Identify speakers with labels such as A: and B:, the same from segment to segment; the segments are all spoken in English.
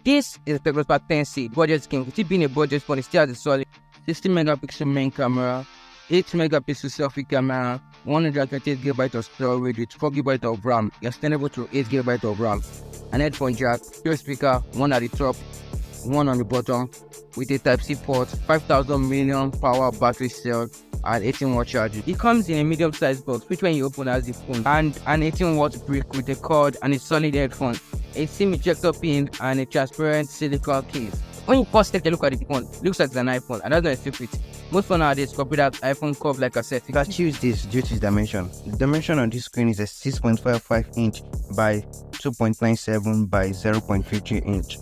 A: This is the Tecno Spark 10C budget king. With it being a budget phone, it still has a solid 60 megapixel main camera, 8 megapixel selfie camera, 128GB of storage with 4GB of RAM, extendable to 8GB of RAM, an headphone jack, pure speaker, one at the top, one on the bottom, with a Type-C port, 5000 million power battery cell, and 18-watt charging. It comes in a medium-sized box, which when you open has the phone, and an 18-watt brick with a cord and a solid headphone, a SIM ejector pin, and a transparent silicone case. When you first take a look at the phone, it looks like it's an iPhone, and that's not a secret. Most phones nowadays copy that iPhone curve like I said.
B: You can choose this due to its dimension. The dimension on this screen is a 6.55 inch by 2.97 by 0.50 inch.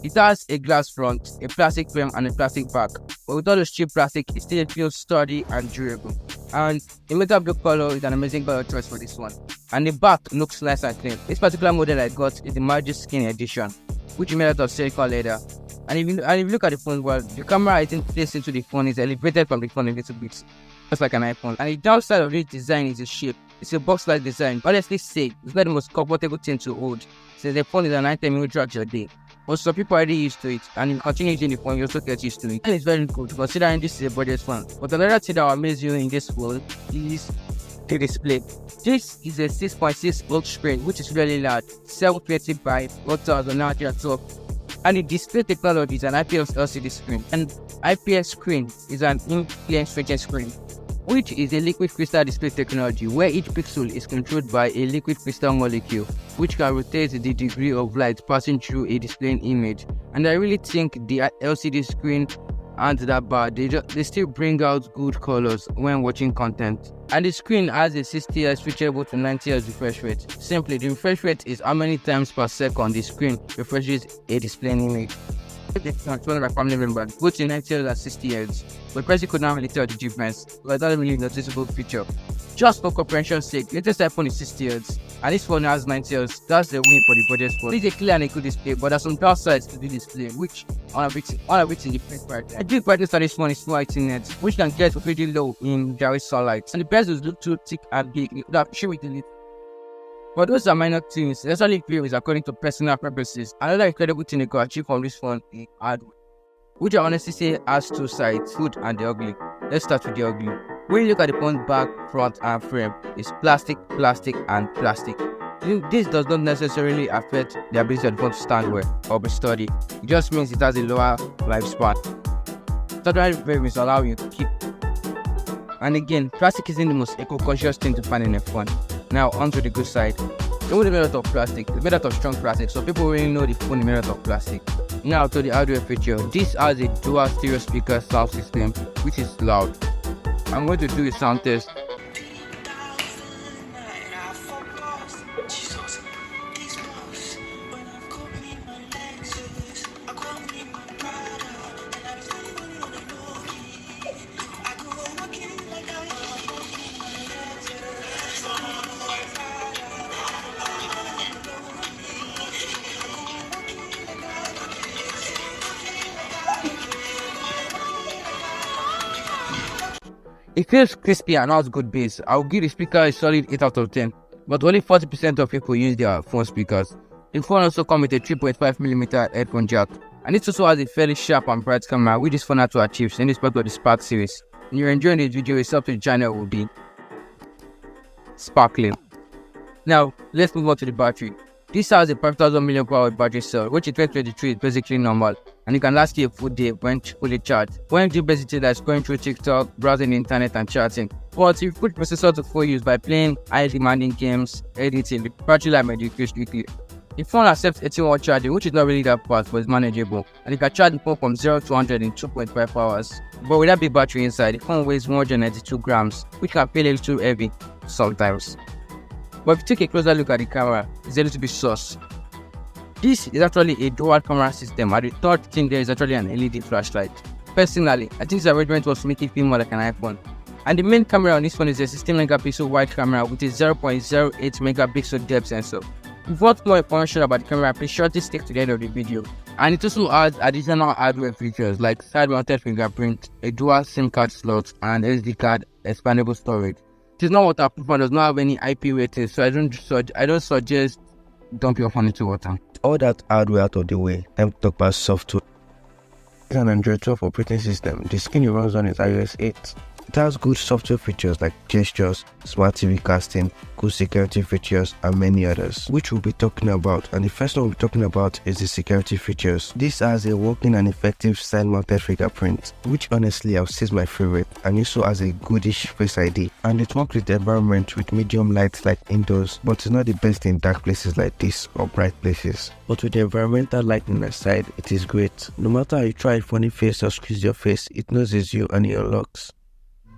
A: It has a glass front, a plastic frame, and a plastic back. But with all those cheap plastic, it still feels sturdy and durable. And the metal blue color is an amazing color choice for this one. And the back looks nice and clean. This particular model I got is the Magic Skin Edition, which is made out of silicone leather. And if you look at the phone, well, the camera I think placed into the phone is elevated from the phone a little bit, just like an iPhone. And the downside of this design is the shape. It's a box-like design. Honestly say, it's not the most comfortable thing to hold, since the phone is an item you will drag your day. But some people are already used to it, and if you continue using the phone, you also get used to it. And it's very good, considering this is a budget phone. But another thing that will amaze you in this phone is the display. This is a 6.6 inch screen, which is really large, 720 by 1912. And the display technology is an IPS LCD screen, and IPS screen is an in-plane switching screen, which is a liquid crystal display technology where each pixel is controlled by a liquid crystal molecule, which can rotate the degree of light passing through a displaying image. And I really think the LCD screen and that bar, they still bring out good colors when watching content. And the screen has a 60Hz switchable to 90Hz refresh rate. Simply, the refresh rate is how many times per second the screen refreshes a displaying image. One of my family members, both in 90Hz and 60Hz, but person could not really tell the difference, but that's a really noticeable feature. Just for comprehension's sake, latest iPhone is 60Hz, and this phone has 90Hz. That's the win for the budget phone. This is a clear and a good display, but there's some downsides to the display, which one of which is the print part. I think brightness on this phone is 218 nits, which can get pretty low in direct sunlight, and the bezels look too thick and big. You could have showed it. But those are minor things. The solid view is according to personal preferences. Another incredible thing they could achieve from this phone is hardware, which I honestly say has two sides, good and the ugly. Let's start with the ugly. When you look at the phone back, front, and frame, it's plastic, and plastic. This does not necessarily affect the ability of the phone to stand well or be sturdy. It just means it has a lower lifespan. Sturdy frames allow you to keep. And again, plastic isn't the most eco-conscious thing to find in a phone. Now, onto the good side. It's made out of plastic. It's made out of strong plastic, so people really know the phone is made out of plastic. Now, to the hardware feature. This has a dual stereo speaker sound system, which is loud. I'm going to do a sound test. It feels crispy and has good bass. I'll give the speaker a solid 8 out of 10, but only 40% of people use their phone speakers. The phone also comes with a 3.5mm headphone jack, and it also has a fairly sharp and bright camera, which this phone had to achieve in this part of the Spark series. If you're enjoying this video, a sub to the channel will be sparkling. Now, let's move on to the battery. This has a 5000 million power battery cell, which in 2023 is basically normal, and it can last you a full day when fully charged. When you do basically that's going through TikTok, browsing the internet and chatting. But if you put processor to full use by playing high demanding games, editing, the battery life may decrease quickly. The phone accepts 18-watt charging, which is not really that fast, but it's manageable, and you can charge the phone from 0 to 100 in 2.5 hours. But with that big battery inside, the phone weighs 192 grams, which can feel a little heavy sometimes. But if you take a closer look at the camera, it's a little bit sus. This is actually a dual camera system, and the third thing there is actually an LED flashlight. Personally, I think this arrangement was to make it feel more like an iPhone. And the main camera on this one is a 16 megapixel wide camera with a 0.08 megapixel depth sensor. If you want more information about the camera, please sure to stick to the end of the video. And it also adds additional hardware features like side-mounted fingerprint, a dual SIM card slot, and SD card expandable storage. It is not waterproof and does not have any IP rating, so I don't suggest dump your phone into water.
B: All that hardware out of the way, time to talk about software. It's an Android 12 operating system. The screen it runs on is iOS 8. It has good software features like gestures, smart TV casting, good security features, and many others, which we'll be talking about. And the first one we'll be talking about is the security features. This has a working and effective side-mounted fingerprint, which honestly I'll say is my favorite, and also has a goodish Face ID. And it works with the environment with medium lights like indoors, but it's not the best in dark places like this or bright places. But with the environmental lighting aside, it is great. No matter how you try a funny face or squeeze your face, it knows it's you and it unlocks.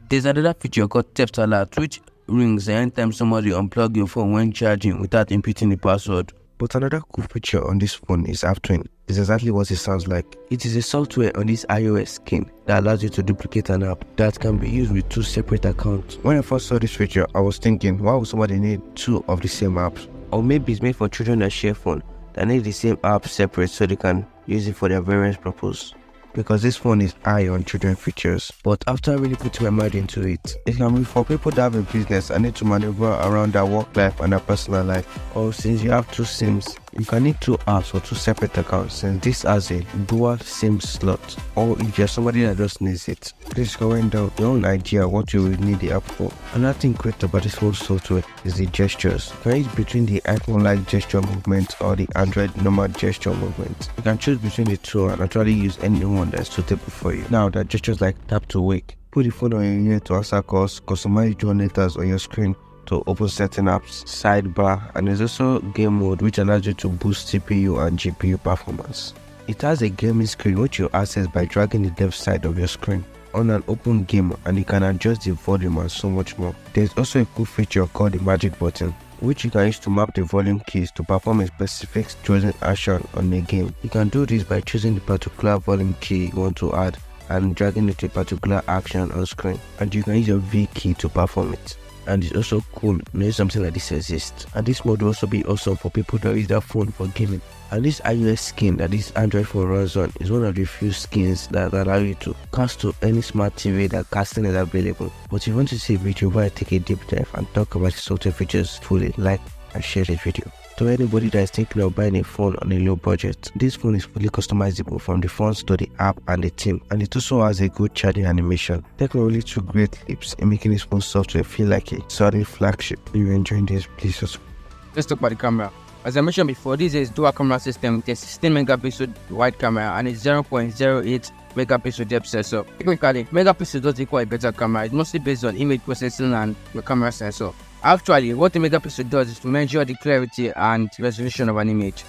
A: There's another feature called theft alert, which rings anytime somebody unplug your phone when charging without inputting the password.
B: But another cool feature on this phone is AppTwin. It's exactly what it sounds like. It is a software on this iOS skin that allows you to duplicate an app that can be used with two separate accounts. When I first saw this feature, I was thinking, why would somebody need two of the same apps? Or maybe it's made for children that share phone that need the same app separate so they can use it for their various purposes. Because this phone is high on children features. But after really putting my mind into it, it can be for people that have a business and need to maneuver around their work life and their personal life. Or since you have two SIMs, you can need two apps or two separate accounts since this has a dual SIM slot. Or if you're somebody that just needs it, please comment down your own idea what you will need the app for. Another thing great about this whole software is the gestures. You can use between the iPhone-like gesture movement or the Android normal gesture movement. You can choose between the two and actually use any one that's suitable for you. Now there are gestures like tap to wake, put the phone on your ear to answer calls, customize your letters on your screen to open certain apps, sidebar, and there's also game mode which allows you to boost CPU and GPU performance. It has a gaming screen which you access by dragging the left side of your screen on an open game, and you can adjust the volume and so much more. There's also a cool feature called the magic button, which you can use to map the volume keys to perform a specific chosen action on a game. You can do this by choosing the particular volume key you want to add and dragging it to a particular action on screen, and you can use your V key to perform it. And it's also cool knowing something like this exists. And this mode will also be awesome for people that use their phone for gaming. And this iOS skin that this Android phone runs on is one of the few skins that allow you to cast to any smart TV that casting is available. But if you want to see a video where I take a deep dive and talk about the software features fully, like and share this video. To anybody that is thinking of buying a phone on a low budget, this phone is fully customizable from the fonts to the app and the theme, and it also has a good charging animation. Tecno really took great leaps in making this phone software feel like a solid flagship. If you're enjoying this, please subscribe.
A: Let's talk about the camera. As I mentioned before, this is dual camera system with a 16 megapixel wide camera and a 0.08 megapixel depth sensor. Technically, megapixel does equal a better camera. It's mostly based on image processing and the camera sensor. Actually, what the megapixel does is to measure the clarity and resolution of an image.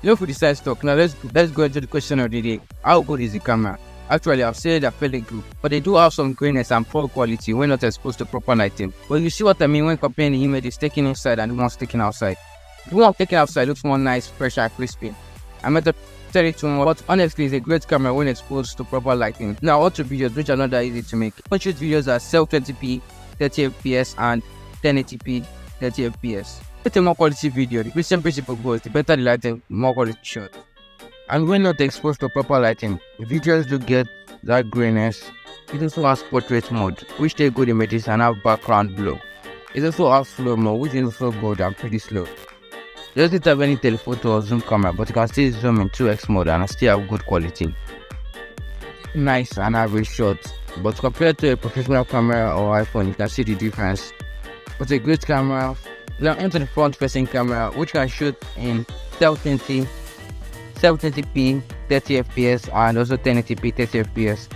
A: Enough with the size talk. Now let's go into the question of the day. How good is the camera? Actually, I've said they're fairly good, but they do have some grayness and poor quality when not exposed to proper lighting. But you see what I mean when comparing the images taken inside and the ones taken outside. The one taken outside looks more nice, fresh and crispy. I meant to tell it to more, but honestly, it's a great camera when exposed to proper lighting. Now, onto videos which are not that easy to make. I shoot videos at 720p, 30fps and 1080p, 30fps. With a more quality video, the same principle goes, the better the lighting, the more quality shot. And when not exposed to proper lighting, the videos do get that grayness. It also has portrait mode, which take good images and have background glow. It also has slow mode, which is also good and pretty slow. It doesn't have any telephoto or zoom camera, but you can still zoom in 2x mode and still have good quality. Nice and average shots, but compared to a professional camera or iPhone, you can see the difference. But a great camera. Now into the front facing camera, which can shoot in 720p, 30fps and also 1080p, 30fps.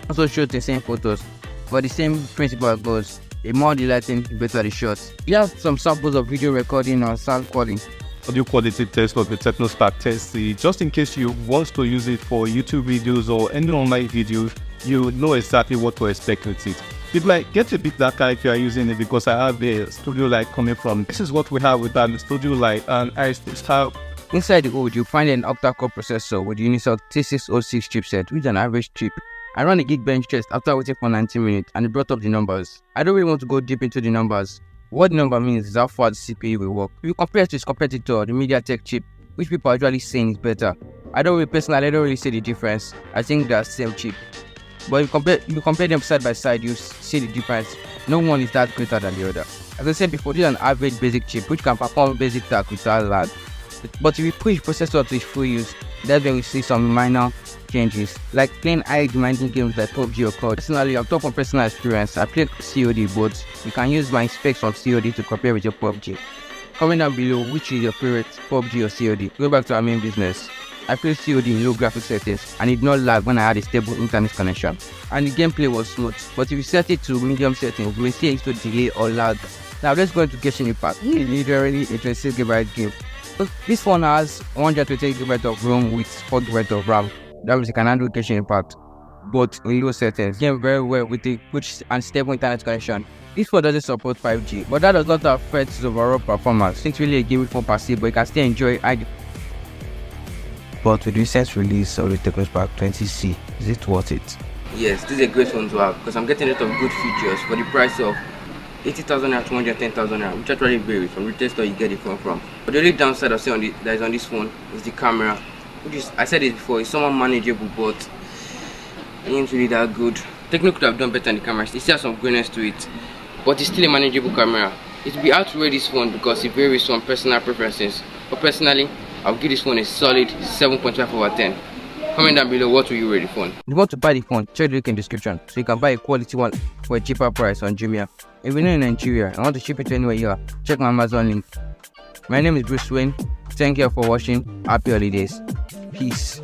A: Also shoot the same photos, but the same principle goes. The more the lighting, the better the shots. We have some samples of video recording or sound quality.
C: Audio quality test of the Tecno Spark test, just in case you want to use it for YouTube videos or any online videos, you know exactly what to expect with it. It might get a bit darker if you are using it because I have a studio light coming from. This is what we have with our studio light, and I have.
A: Inside the hood, you'll find an octa-core processor with the Unisoc T606 chipset, which is an average chip. I ran a Geekbench test after waiting for 90 minutes and it brought up the numbers. I don't really want to go deep into the numbers. What the number means is how far the CPU will work. If you compare it to its competitor, the MediaTek chip, which people are usually saying is better. I don't really see the difference. I think they're the same chip. But if you compare them side by side, you see the difference. No one is that greater than the other. As I said before, this is an average basic chip which can perform basic tasks without lag. But if we push processor to its full use, that's when we see some minor changes, like playing high demanding games like PUBG or COD. Personally, I'm talking from personal experience. I played COD, but you can use my specs from COD to compare with your PUBG. Comment down below which is your favorite, PUBG or COD. Go back to our main business. I played COD in low graphics settings and it did not lag when I had a stable internet connection. And the gameplay was smooth, but if you set it to medium settings, you will see it to delay or lag. Now let's go into Genshin Impact. Literally a 26GB game. This phone has 128GB of ROM with 4GB of RAM. That means you can handle Genshin Impact, but in low settings. Game very well with a good and stable internet connection. This phone doesn't support 5G, but that does not affect its overall performance. It's really a gaming phone per se, but you can still enjoy high.
B: But with the recent release of the Tecno Spark 20C, is it worth it?
A: Yes, this is a great phone to have because I'm getting a lot of good features for the price of 80,000 naira to 110,000 naira, which actually varies from retail store you get it from. But the only downside I see that is on this phone is the camera, which is, I said it before, it's somewhat manageable, but it ain't really that good. Tecno could have done better on the camera. It still has some greenness to it, but it's still a manageable camera. It will be hard to rate this phone because it varies from personal preferences. But personally, I'll give this phone a solid 7.5/10. Comment down below what will you rate the phone. If you want to buy the phone, check the link in the description so you can buy a quality one for a cheaper price on Jumia. If you're not in Nigeria and want to ship it to anywhere you are, check my Amazon link. My name is Bruce Wayne. Thank you for watching. Happy holidays. Peace.